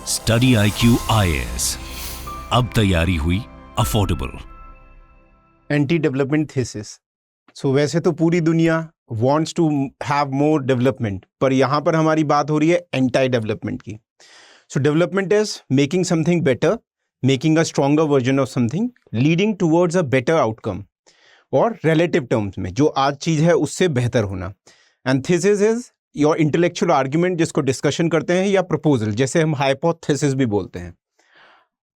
Study IQ IAS, अब तैयारी हुई affordable. Anti development thesis. So वैसे तो पूरी दुनिया wants to have more development, पर यहाँ पर हमारी बात हो रही है एंटी डेवलपमेंट की। सो development is making something better, making a stronger version of something, leading towards a better outcome, और रिलेटिव टर्म्स में जो आज चीज़ है उससे बेहतर होना। And thesis is your intellectual argument, जिसको डिस्कशन करते हैं, या प्रपोजल, जैसे हम हाइपोथेसिस भी बोलते हैं।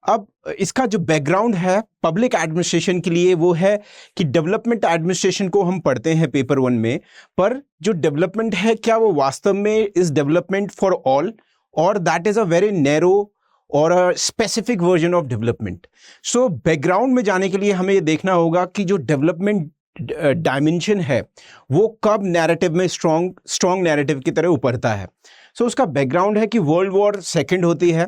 अब इसका जो बैकग्राउंड है पब्लिक एडमिनिस्ट्रेशन के लिए वो है कि डेवलपमेंट एडमिनिस्ट्रेशन को हम पढ़ते हैं पेपर 1 में, पर जो डेवलपमेंट है क्या वो वास्तव में इज डेवलपमेंट फॉर ऑल, और that is a very narrow और a specific version of development. So background में जाने के लिए हमें ये देखना होगा कि जो डेवलपमेंट डायमेंशन है वो कब नैरेटिव में स्ट्रॉन्ग नैरेटिव की तरह उभरता है। सो उसका बैकग्राउंड है कि वर्ल्ड वॉर सेकेंड होती है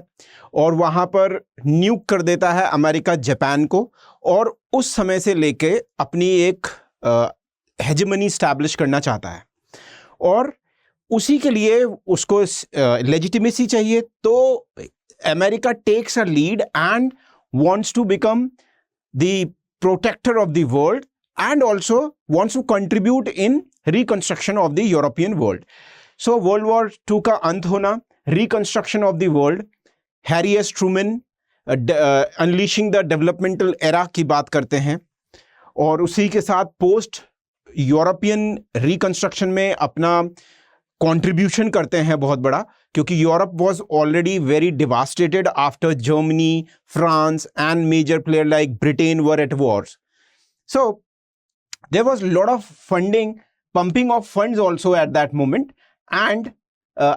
और वहाँ पर न्यूक कर देता है अमेरिका जापान को, और उस समय से लेके अपनी एक हेजेमनी स्टैब्लिश करना चाहता है, और उसी के लिए उसको लेजिटिमेसी चाहिए। तो America takes a lead and wants to become the protector of the world and also wants to contribute in reconstruction of the European world. So World War II का अंत होना, reconstruction of the world, Harry S Trueman unleashing the developmental era की बात करते हैं, और उसी के साथ पोस्ट यूरोपियन रिकंस्ट्रक्शन में अपना कंट्रीब्यूशन करते हैं बहुत बड़ा, क्योंकि Europe was already very devastated after Germany, France and major player like Britain were at wars. So there was a lot of funding, pumping of funds also at that moment, and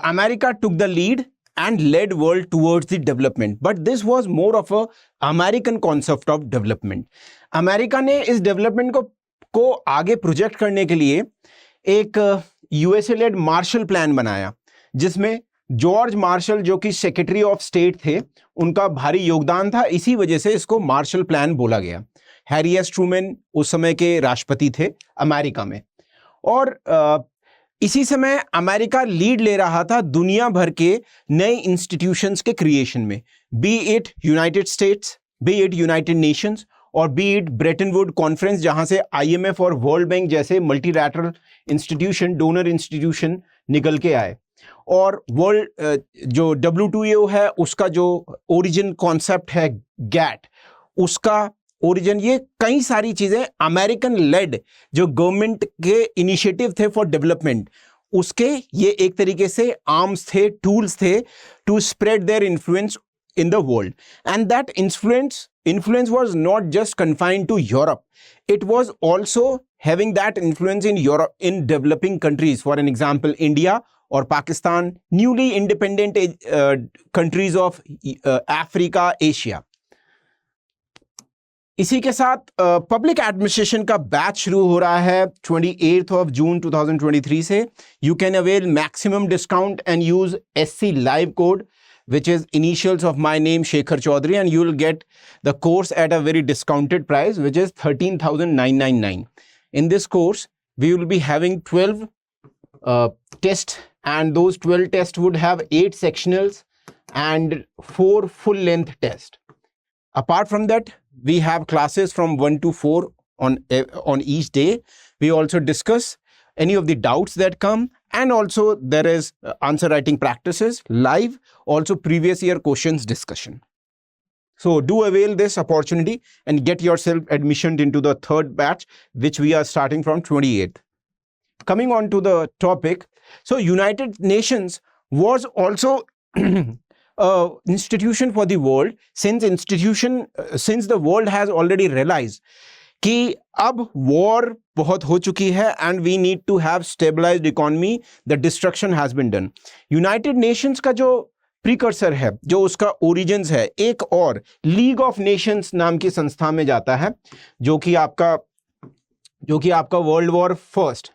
America took the lead and led world towards the development. But this was more of a American concept of development. America ने इस development को आगे project करने के लिए एक USA lead Marshall plan बनाया, जिसमें जॉर्ज मार्शल जो कि सेक्रेटरी ऑफ स्टेट थे, उनका भारी योगदान था। इसी वजह से इसको मार्शल प्लान बोला गया। हैरी एस ट्रूमैन उस समय के राष्ट्रपति थे अमेरिका में, और इसी समय अमेरिका लीड ले रहा था दुनिया भर के नए इंस्टीट्यूशंस के क्रिएशन में, be it United States, be it United Nations, और be it Bretton Wood conference, जहां से IMF और वर्ल्ड बैंक जैसे मल्टीलैटरल इंस्टीट्यूशन, डोनर इंस्टीट्यूशन निकल के आए। और वर्ल्ड जो WTO है उसका जो ओरिजिन कॉन्सेप्ट है गैट, उसका ओरिजिन, ये कई सारी चीजें अमेरिकन लेड जो गवर्नमेंट के इनिशिएटिव थे फॉर डेवलपमेंट, उसके ये एक तरीके से आर्म्स थे, टूल्स थे to spread their influence in the world. And that influence was not just confined to Europe. It was also having that influence in Europe, in developing countries. For an example, India or Pakistan, newly independent countries of Africa, Asia. इसी के साथ public administration का batch शुरू हो रहा है 28 of June 2023 से. You can avail maximum discount and use SC live code, which is initials of my name Shekhar Chaudhary, and you will get the course at a very discounted price, which is 13,999. In this course we will be having 12 tests, and those 12 tests would have 8 sectionals and 4 full length tests. Apart from that, we have classes from 1 to 4 on each day. We also discuss any of the doubts that come, and also there is answer writing practices live, also previous year questions discussion. So do avail this opportunity and get yourself admission into the third batch, which we are starting from 28th. Coming on to the topic, so United Nations was also institution for the world, since the world has already realized कि अब war बहुत हो चुकी है and we need to have stabilised economy, the destruction has been done. United Nations का जो precursor है, जो उसका ओरिजिन्स है, एक और लीग ऑफ नेशंस नाम की संस्था में जाता है, जो कि आपका वर्ल्ड वॉर फर्स्ट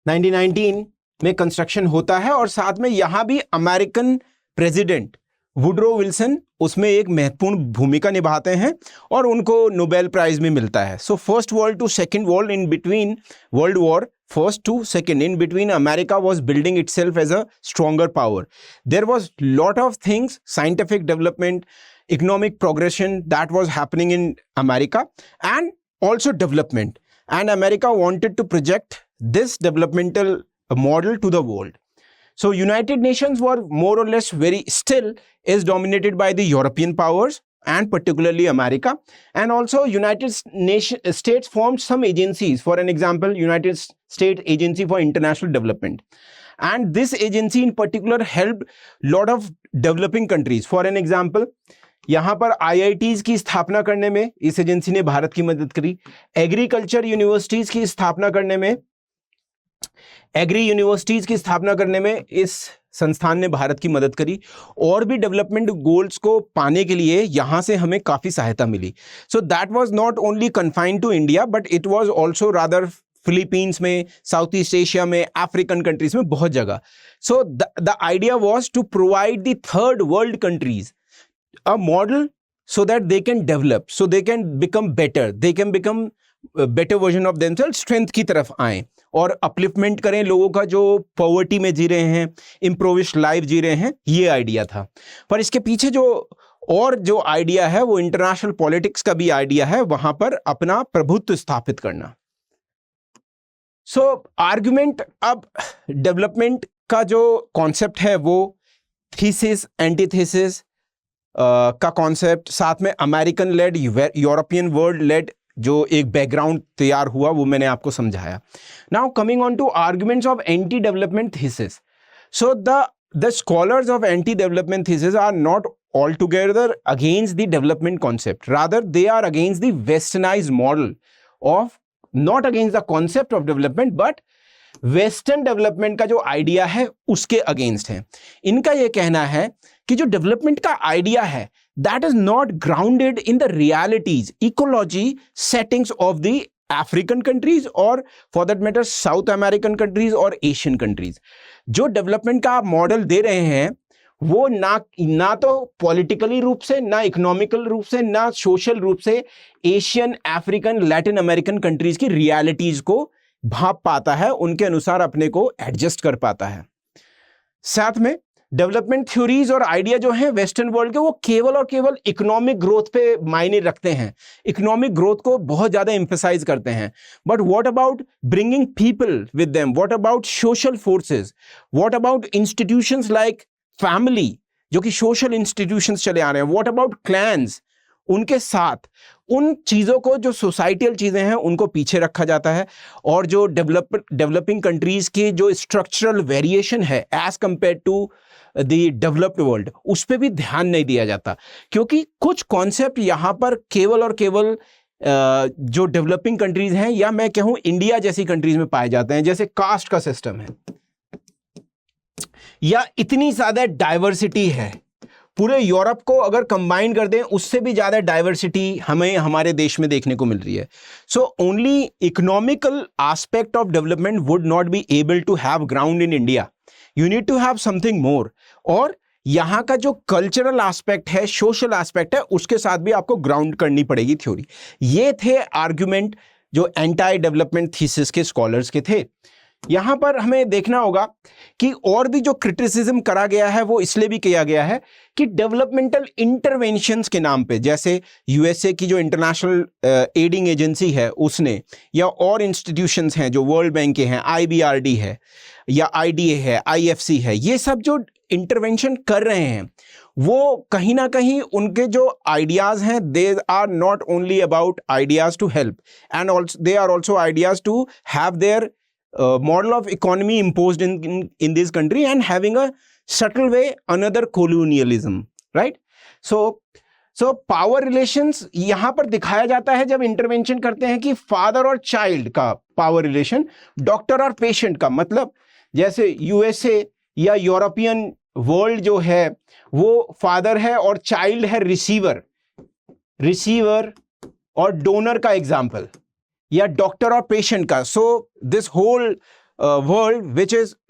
1919 में कंस्ट्रक्शन होता है, और साथ में यहां भी अमेरिकन प्रेसिडेंट वुडरो विल्सन उसमें एक महत्वपूर्ण भूमिका निभाते हैं, और उनको नोबेल प्राइज में मिलता है. So first world to second world, in between world war first to second, in between, America was building itself as a stronger power. There was lot of things, scientific development, economic progression that was happening in America, and also development. And America wanted to project this developmental model to the world. So United Nations were more or less still is dominated by the European powers, and particularly America. And also United States formed some agencies. For an example, United States Agency for International Development. And this agency in particular helped lot of developing countries. For an example, यहाँ पर IITs की स्थापना करने में इस agency ने भारत की मदद करी. एग्रीकल्चर यूनिवर्सिटीज की स्थापना करने में, इस संस्थान ने भारत की मदद करी. और भी डेवलपमेंट गोल्स को पाने के लिए यहां से हमें काफी सहायता मिली. So that was not only confined to India, but it was also rather Philippines में, साउथ ईस्ट एशिया में, अफ्रीकन कंट्रीज में, बहुत जगह. So the idea was to provide the third world countries a model so that they can develop, so they can become better, they can become a better version of themselves, strength की तरफ आएं और upliftment करें लोगों का जो poverty में जी रहे हैं, impoverished life जी रहे हैं. ये आइडिया था. पर इसके पीछे जो आइडिया है वो इंटरनेशनल पॉलिटिक्स का भी आइडिया है, वहां पर अपना प्रभुत्व स्थापित करना. सो आर्गुमेंट, अब डेवलपमेंट का जो कॉन्सेप्ट है वो थीसिस, एंटीथेसिस का कॉन्सेप्ट, साथ में American led, European world led जो एक बैकग्राउंड तैयार हुआ, वो मैंने आपको समझाया. Now coming on to arguments of anti development thesis. So the scholars of anti development thesis are not altogether against the development concept, rather they are against the westernized model of, not against the concept of development, but western development का जो idea है उसके against है. इनका यह कहना है कि जो डेवलपमेंट का आइडिया है that is not grounded in the realities, ecology, settings of the African countries और for that matter South American countries और एशियन कंट्रीज. जो डेवलपमेंट का आप मॉडल दे रहे हैं वो ना तो पॉलिटिकली रूप से, ना इकोनॉमिकल रूप से, ना सोशल रूप से Asian, African, Latin American countries की रियलिटीज को भाप पाता है, उनके अनुसार अपने को एडजस्ट कर पाता है. साथ में डेवलपमेंट थ्योरीज और आइडिया जो हैं वेस्टर्न वर्ल्ड के, वो केवल और केवल इकोनॉमिक ग्रोथ पे मायने रखते हैं, इकोनॉमिक ग्रोथ को बहुत ज्यादा एम्फेसाइज करते हैं. But what about bringing people with them, what about social forces, what about institutions like family, जो कि सोशल इंस्टीट्यूशंस चले आ रहे हैं, व्हाट अबाउट क्लैंस, उनके साथ उन चीजों को, जो सोसाइटियल चीजें हैं, उनको पीछे रखा जाता है. और जो डेवलपिंग कंट्रीज की जो स्ट्रक्चरल वेरिएशन है as compare to the developed world, उस पर भी ध्यान नहीं दिया जाता, क्योंकि कुछ कॉन्सेप्ट यहाँ पर केवल और केवल जो डेवलपिंग कंट्रीज हैं, या मैं कहूँ इंडिया जैसी कंट्रीज में पाए जाते हैं. जैसे कास्ट का सिस्टम है, या इतनी ज्यादा डाइवर्सिटी है, पूरे यूरोप को अगर कंबाइन कर दें उससे भी ज्यादा डाइवर्सिटी हमें हमारे देश में देखने को मिल रही है. So only economical aspect of development would not be able to have ground in India. You need to have something more. और यहाँ का जो कल्चरल एस्पेक्ट है, सोशल एस्पेक्ट है, उसके साथ भी आपको ग्राउंड करनी पड़ेगी थ्योरी. ये थे आर्ग्यूमेंट जो एंटी डेवलपमेंट थीसिस के स्कॉलर्स के थे. यहां पर हमें देखना होगा कि और भी जो क्रिटिसिज्म करा गया है वो इसलिए भी किया गया है कि डेवलपमेंटल इंटरवेंशंस के नाम पे, जैसे यूएसए की जो इंटरनेशनल एडिंग एजेंसी है उसने, या और इंस्टीट्यूशंस हैं जो वर्ल्ड बैंक के हैं, आईबीआरडी है या आईडीए है, आईएफसी है, ये सब जो इंटरवेंशन कर रहे हैं वो कहीं ना कहीं उनके जो आइडियाज हैं, they are not only about ideas to help, and also they are also ideas to have their model of economy imposed in this country and having a subtle way another colonialism, right? So power relations यहाँ पर दिखाया जाता है जब intervention करते हैं कि father और चाइल्ड का पावर रिलेशन, डॉक्टर और पेशेंट का, मतलब जैसे यूएसए या यूरोपियन वर्ल्ड जो है वो फादर है और चाइल्ड है रिसीवर और डोनर का एग्जाम्पल, या डॉक्टर और पेशेंट का. So this whole world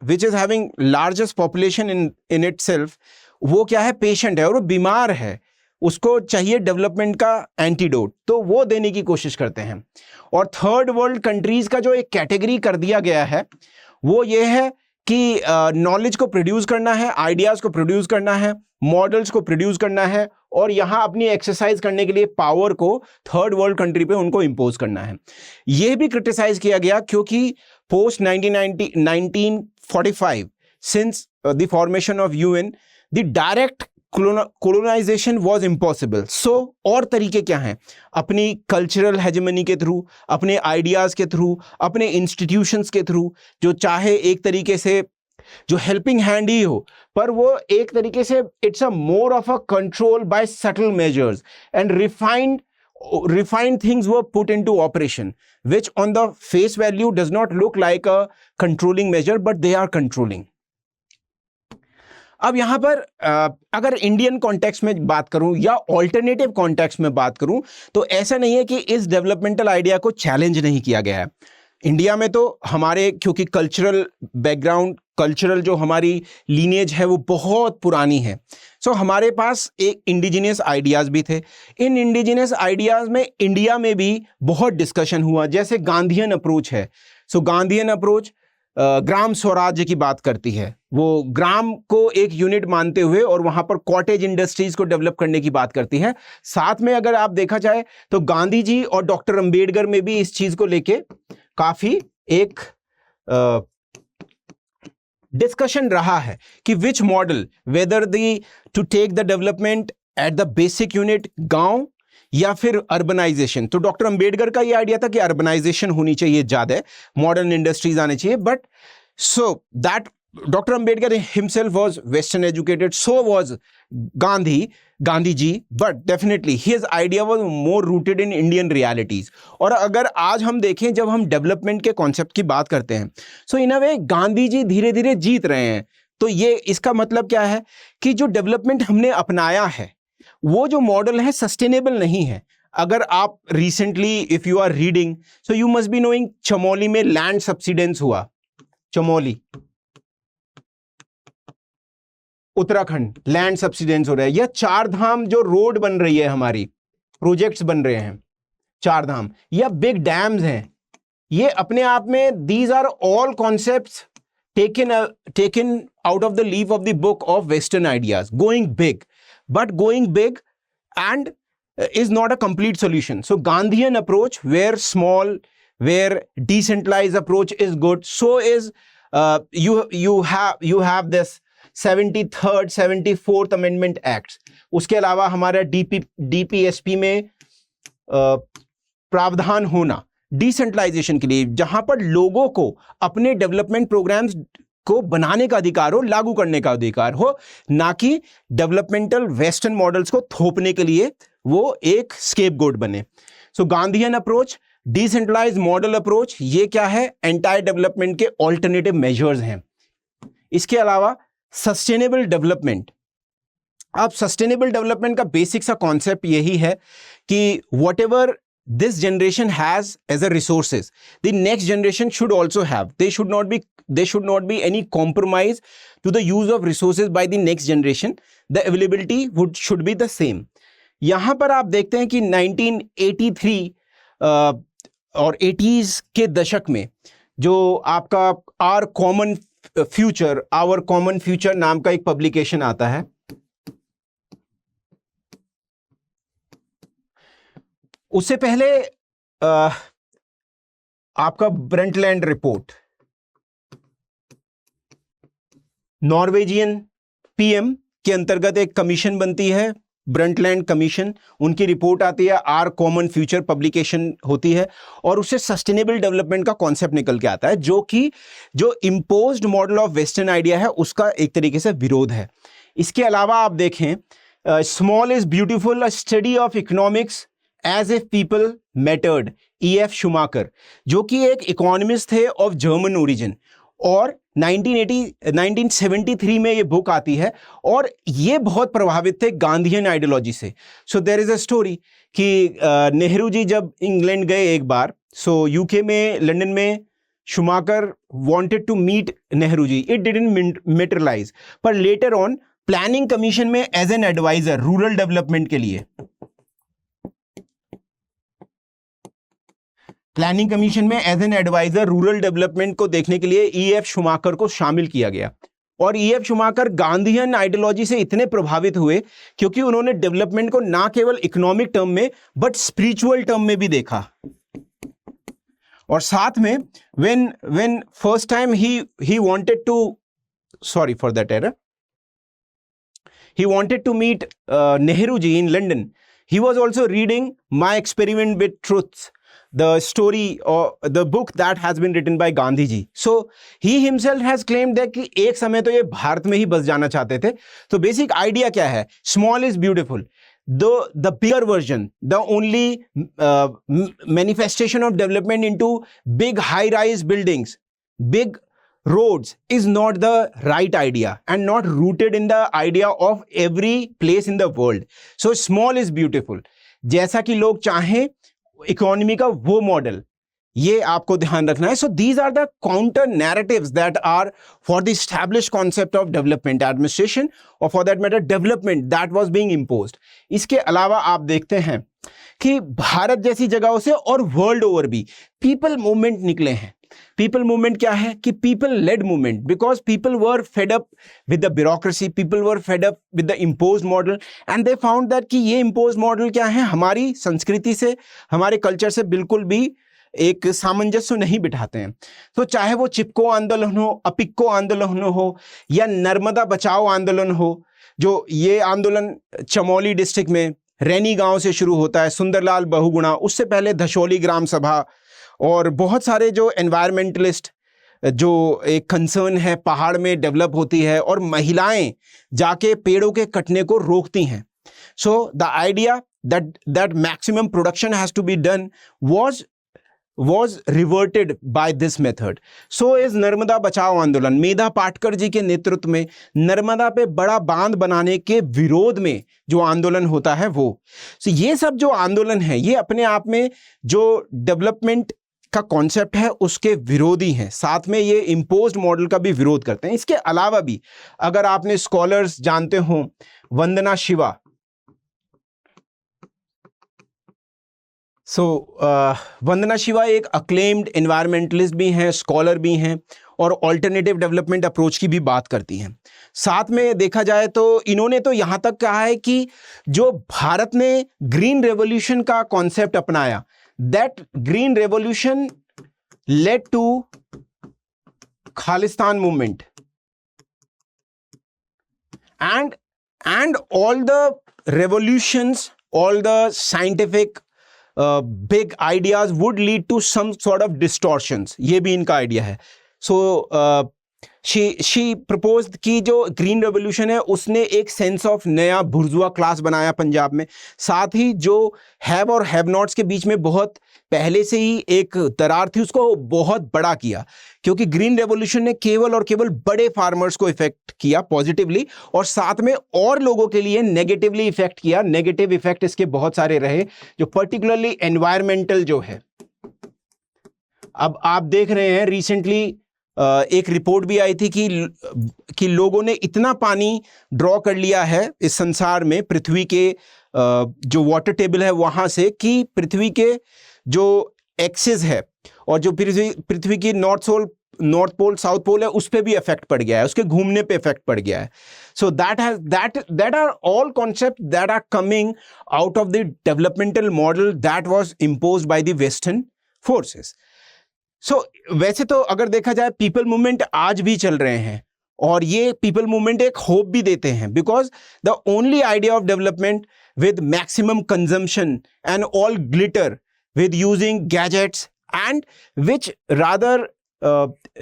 which is having largest population in itself, वो क्या है, पेशेंट है और वो बीमार है, उसको चाहिए डेवलपमेंट का एंटीडोट, तो वो देने की कोशिश करते हैं। और थर्ड वर्ल्ड कंट्रीज का जो एक कैटेगरी कर दिया गया है वो ये है कि नॉलेज को प्रोड्यूस करना है, आइडियाज को प्रोड्यूस करना है, मॉडल्स को प्रोड्यूस करना है, और यहां अपनी एक्सरसाइज करने के लिए पावर को थर्ड वर्ल्ड कंट्री पे उनको इंपोज करना है। यह भी क्रिटिसाइज किया गया क्योंकि post 1945 since the formation of UN the direct colonization was impossible. So और तरीके क्या हैं? अपनी कल्चरल हेजेमनी के थ्रू, अपने आइडियाज के थ्रू, अपने इंस्टीट्यूशंस के थ्रू, जो चाहे एक तरीके से जो हेल्पिंग हैंड ही हो, पर वो एक तरीके से it's a more of a control by subtle measures and refined things were put into operation, which on the face value does not look like a controlling measure, but they are controlling. अब यहां पर अगर Indian context में बात करूं या alternative context में बात करूं, तो ऐसा नहीं है कि इस डेवलपमेंटल आइडिया को चैलेंज नहीं किया गया है। इंडिया में तो हमारे क्योंकि कल्चरल बैकग्राउंड, कल्चरल जो हमारी लीनिएज है वो बहुत पुरानी है, सो हमारे पास एक इंडिजिनियस आइडियाज़ भी थे। इन इंडिजिनियस आइडियाज़ में इंडिया में भी बहुत डिस्कशन हुआ, जैसे गांधीयन अप्रोच है। सो गांधीयन अप्रोच ग्राम स्वराज्य की बात करती है, वो ग्राम को एक यूनिट मानते हुए और वहां पर कॉटेज इंडस्ट्रीज को डेवलप करने की बात करती है। साथ में अगर आप देखा जाए तो गांधी जी और डॉक्टर अंबेडकर में भी इस चीज को लेके काफी एक डिस्कशन रहा है कि which model, whether the to take the development at the basic unit गांव या फिर अर्बनाइजेशन। तो डॉक्टर अंबेडकर का ये आइडिया था कि अर्बनाइजेशन होनी चाहिए, ज्यादा मॉडर्न इंडस्ट्रीज आने चाहिए, but so that doctor Ambedkar himself was western educated, so was Gandhi ji, but definitely his idea was more rooted in Indian realities. और अगर आज हम देखें, जब हम डेवलपमेंट के कॉन्सेप्ट की बात करते हैं, सो इन अ वे गांधी जी धीरे धीरे जीत रहे हैं। तो ये इसका मतलब क्या है कि जो डेवलपमेंट हमने अपनाया है वो जो मॉडल है सस्टेनेबल नहीं है। अगर आप recently if you are reading, so you must be knowing Chamoli में लैंड सब्सिडेंस हुआ, चमोली उत्तराखंड लैंड सब्सिडेंस हो रहा है, या चार धाम जो रोड बन रही है, हमारी प्रोजेक्ट्स बन रहे हैं चार धाम, या बिग डैम्स हैं, ये अपने आप में these are all concepts taken out of the leaf of the book of western ideas, going big, but going big and is not a complete solution. So Gandhian approach, where small, where decentralized approach is good, so is you have this 73rd 74th amendment acts. उसके अलावा हमारा DPSP में प्रावधान होना decentralisation के लिए, जहां पर लोगों को अपने डेवलपमेंट प्रोग्राम्स को बनाने का अधिकार हो, लागू करने का अधिकार हो, ना कि डेवलपमेंटल वेस्टर्न मॉडल्स को थोपने के लिए वो एक स्केपगोट बने। So Gandhian approach, decentralised model approach, ये क्या है? एंटायर डेवलपमेंट के ऑल्टरनेटिव मेजर्स हैं। इसके अलावा सस्टेनेबल डेवलपमेंट। अब सस्टेनेबल डेवलपमेंट का बेसिक सा कॉन्सेप्ट यही है कि whatever this generation has as a resources, the next generation should also have. There should not be any compromise to the use of resources by the next generation. The availability should be the same. यहाँ पर आप देखते हैं कि 1983 और 80s के दशक में जो आपका Our Common Future नाम का एक पब्लिकेशन आता है, उससे पहले आपका ब्रंटलैंड रिपोर्ट, नॉर्वेजियन पीएम के अंतर्गत एक कमीशन बनती है, ब्रंटलैंड कमीशन, उनकी रिपोर्ट आती है, आर कॉमन फ्यूचर पब्लिकेशन होती है, और उससे सस्टेनेबल डेवलपमेंट का कॉन्सेप्ट निकल के आता है, जो कि जो imposed model of western idea है उसका एक तरीके से विरोध है। इसके अलावा आप देखें small is beautiful, a study of economics as a people mattered, E.F. Schumacher, जो कि एक इकोनॉमिस्ट थे ऑफ जर्मन ओरिजिन, और 1973 में ये बुक आती है, और ये बहुत प्रभावित थे गांधीयन आइडियोलॉजी से। So there is a story कि नेहरू जी जब इंग्लैंड गए एक बार, सो यूके में, लंदन में, Schumacher wanted to meet Nehru ji, it didn't materialize, पर later on प्लानिंग कमीशन में as an adviser rural development के लिए, प्लानिंग कमीशन में as an adviser rural development को देखने के लिए E.F. शुमाकर को शामिल किया गया। और E.F. शुमाकर गांधीयन आइडियोलॉजी से इतने प्रभावित हुए क्योंकि उन्होंने डेवलपमेंट को ना केवल इकोनॉमिक टर्म में बट स्पिरिचुअल टर्म में भी देखा। और साथ में when first time he wanted to, sorry for that error, he wanted to meet Nehru ji in London, he was also reading My Experiment with Truth, the story or the book that has been written by Gandhi ji. So he himself has claimed that कि एक समय तो ये भारत में ही बस जाना चाहते थे। तो बेसिक आइडिया क्या है? Small is beautiful. The bigger version, the only manifestation of development into big high-rise buildings, big roads is not the right idea and not rooted in the idea of every place in the world. So small is beautiful. जैसा कि लोग चाहें economy का वो model, ये आपको ध्यान रखना है. So these are the counter narratives that are for the established concept of development administration और for that matter development that was being imposed. इसके अलावा आप देखते हैं कि भारत जैसी जगहों से और वर्ल्ड ओवर भी पीपल मूवमेंट निकले हैं. पीपल मूवमेंट क्या है कि people led movement, because people were fed up with the bureaucracy, people were fed up with the imposed model and they found that कि ये इम्पोज्ड मॉडल क्या है, हमारी संस्कृति से, हमारे कल्चर से बिल्कुल भी एक सामंजस्य नहीं बिठाते हैं. तो चाहे वो चिपको आंदोलन हो, अपिक्को आंदोलन हो या नर्मदा बचाओ आंदोलन हो, जो ये आंदोलन चमोली डिस्ट्रिक्ट में रैनी गांव से शुरू होता है, सुंदरलाल बहुगुणा, उससे पहले धशोली ग्राम सभा और बहुत सारे जो एनवायरमेंटलिस्ट जो एक कंसर्न है पहाड़ में डेवलप होती है और महिलाएं जाके पेड़ों के कटने को रोकती हैं. So the idea that maximum production has to be done was reverted by this method. So is Narmada Bachao Andolan. Medha Patkar जी के नेतृत्व में नर्मदा पे बड़ा बांध बनाने के विरोध में जो आंदोलन होता है वो. So ये सब जो आंदोलन है ये अपने आप में जो डेवलपमेंट का कॉन्सेप्ट है उसके विरोधी हैं, साथ में ये इम्पोज्ड मॉडल का भी विरोध करते हैं. इसके अलावा भी अगर आपने स्कॉलर्स जानते हो, वंदना शिवा, वंदना शिवा एक अक्लेम्ड एनवायरमेंटलिस्ट भी हैं, स्कॉलर भी हैं और ऑल्टरनेटिव डेवलपमेंट अप्रोच की भी बात करती हैं. साथ में देखा जाए तो इन्होंने तो यहाँ तक कहा है कि जो भारत ने ग्रीन रेवोल्यूशन का कॉन्सेप्ट अपनाया, that green revolution led to Khalistan movement and all the revolutions, all the scientific big ideas would lead to some sort of distortions. ये भी इनका आइडिया है. So she proposed कि जो ग्रीन रेवोल्यूशन है उसने एक सेंस ऑफ नया बुर्जुआ क्लास बनाया पंजाब में. साथ ही जो हैव और हैव नॉट्स के बीच में बहुत पहले से ही एक दरार थी उसको बहुत बड़ा किया, क्योंकि ग्रीन रेवोल्यूशन ने केवल और केवल बड़े फार्मर्स को इफेक्ट किया पॉजिटिवली और साथ में और लोगों के लिए नेगेटिवली इफेक्ट किया. नेगेटिव इफेक्ट इसके बहुत सारे रहे जो पर्टिकुलरली एनवायरमेंटल जो है. अब आप देख रहे हैं रिसेंटली एक रिपोर्ट भी आई थी कि लोगों ने इतना पानी ड्रॉ कर लिया है इस संसार में, पृथ्वी के जो वाटर टेबल है वहां से, कि पृथ्वी के जो एक्सिस है और जो पृथ्वी की नॉर्थ पोल साउथ पोल है उस पर भी इफेक्ट पड़ गया है, उसके घूमने पे इफेक्ट पड़ गया है. So that are all concept that are coming out of the developmental model that was imposed by the western forces. So वैसे तो अगर देखा जाए पीपल मूवमेंट आज भी चल रहे हैं और ये पीपल मूवमेंट एक होप भी देते हैं, because the only idea of development with maximum consumption and all glitter with using gadgets and which rather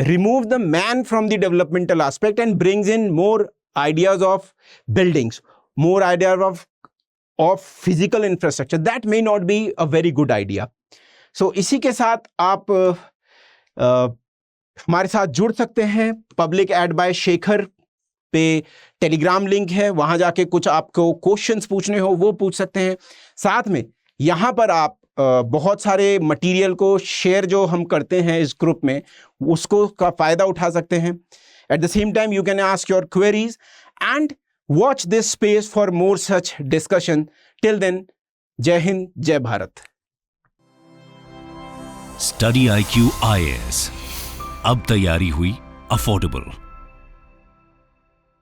remove the man from the developmental aspect and brings in more ideas of buildings, more ideas of physical infrastructure. That may not be a very good idea. So इसी के साथ आप हमारे साथ जुड़ सकते हैं. Public add bye Shekhar पे टेलीग्राम लिंक है, वहां जाके कुछ आपको क्वेश्चंस पूछने हो वो पूछ सकते हैं. साथ में यहाँ पर आप बहुत सारे मटेरियल को शेयर जो हम करते हैं इस ग्रुप में उसको का फ़ायदा उठा सकते हैं. At the same time you can ask your queries and Watch this space for more such discussion. Till then, जय हिंद, जय भारत. स्टडी IQ IAS, अब तैयारी हुई अफोर्डेबल.